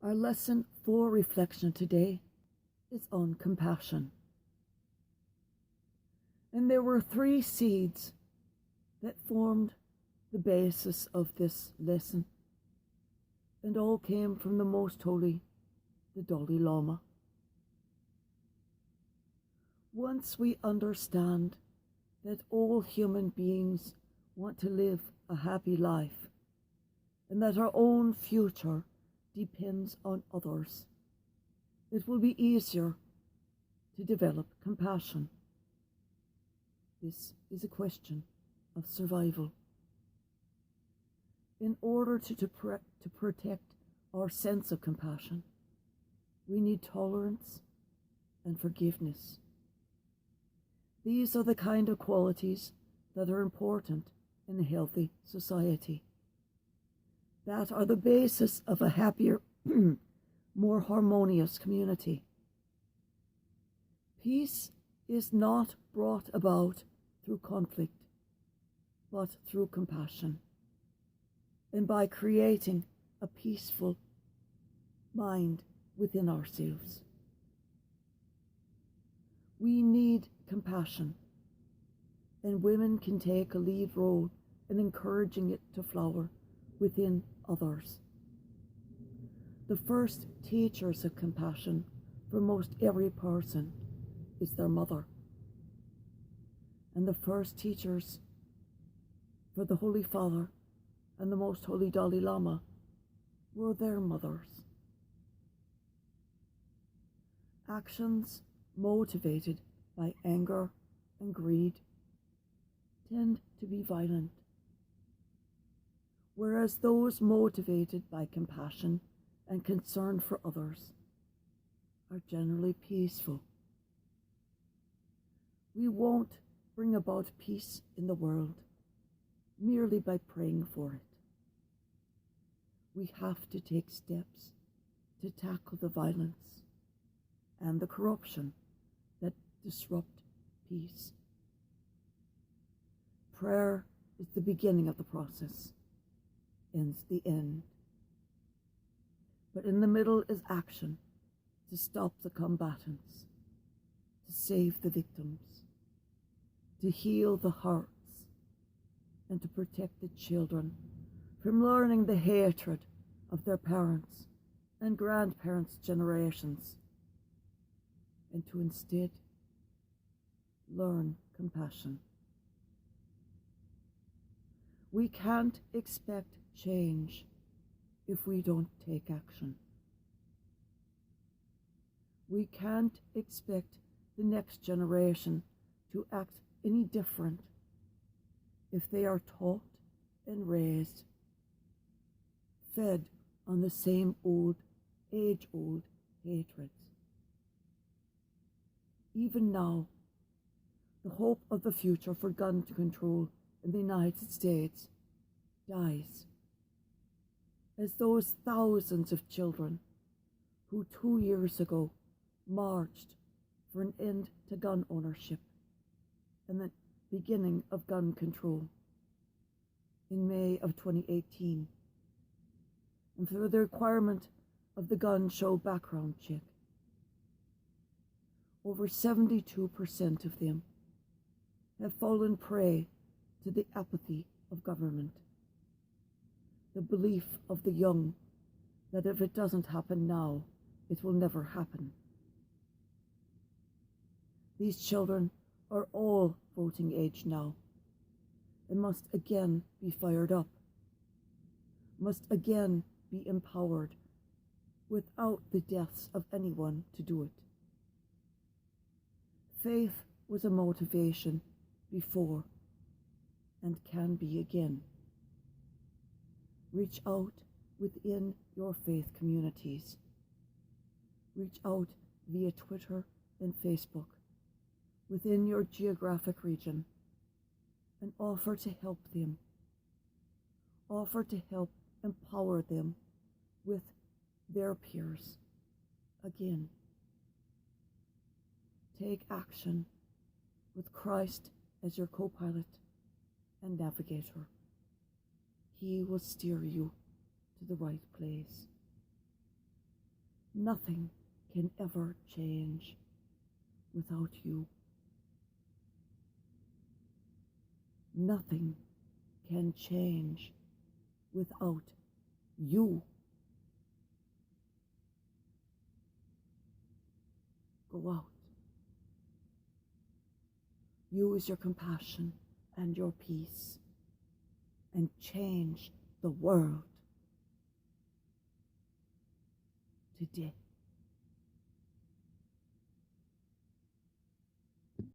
Our lesson for reflection today is on compassion. And there were 3 seeds that formed the basis of this lesson, and all came from the Most Holy, the Dalai Lama. Once we understand that all human beings want to live a happy life, and that our own future depends on others, it will be easier to develop compassion. This is a question of survival. In order to protect our sense of compassion, we need tolerance and forgiveness. These are the kind of qualities that are important in a healthy society, that are the basis of a happier, more harmonious community. Peace is not brought about through conflict, but through compassion, and by creating a peaceful mind within ourselves. We need compassion, and women can take a lead role in encouraging it to flower within others. The first teachers of compassion for most every person is their mother, and the first teachers for the Holy Father and the Most Holy Dalai Lama were their mothers. Actions motivated by anger and greed tend to be violent, whereas those motivated by compassion and concern for others are generally peaceful. We won't bring about peace in the world merely by praying for it. We have to take steps to tackle the violence and the corruption that disrupt peace. Prayer is the beginning of the process, ends the end. But in the middle is action to stop the combatants, to save the victims, to heal the hearts, and to protect the children from learning the hatred of their parents and grandparents' generations, and to instead learn compassion. We can't expect change if we don't take action. We can't expect the next generation to act any different if they are taught and raised, fed on the same age-old hatreds. Even now, the hope of the future for gun control in the United States dies, as those thousands of children who 2 years ago marched for an end to gun ownership and the beginning of gun control in May of 2018, and for the requirement of the gun show background check. Over 72% of them have fallen prey to the apathy of government, the belief of the young that if it doesn't happen now, it will never happen. These children are all voting age now and must again be fired up, must again be empowered without the deaths of anyone to do it. Faith was a motivation before and can be again. Reach out within your faith communities. Reach out via Twitter and Facebook within your geographic region and offer to help them. Offer to help empower them with their peers again. Take action with Christ as your co-pilot and navigator. He will steer you to the right place. Nothing can ever change without you. Nothing can change without you. Go out. Use your compassion and your peace and change the world today.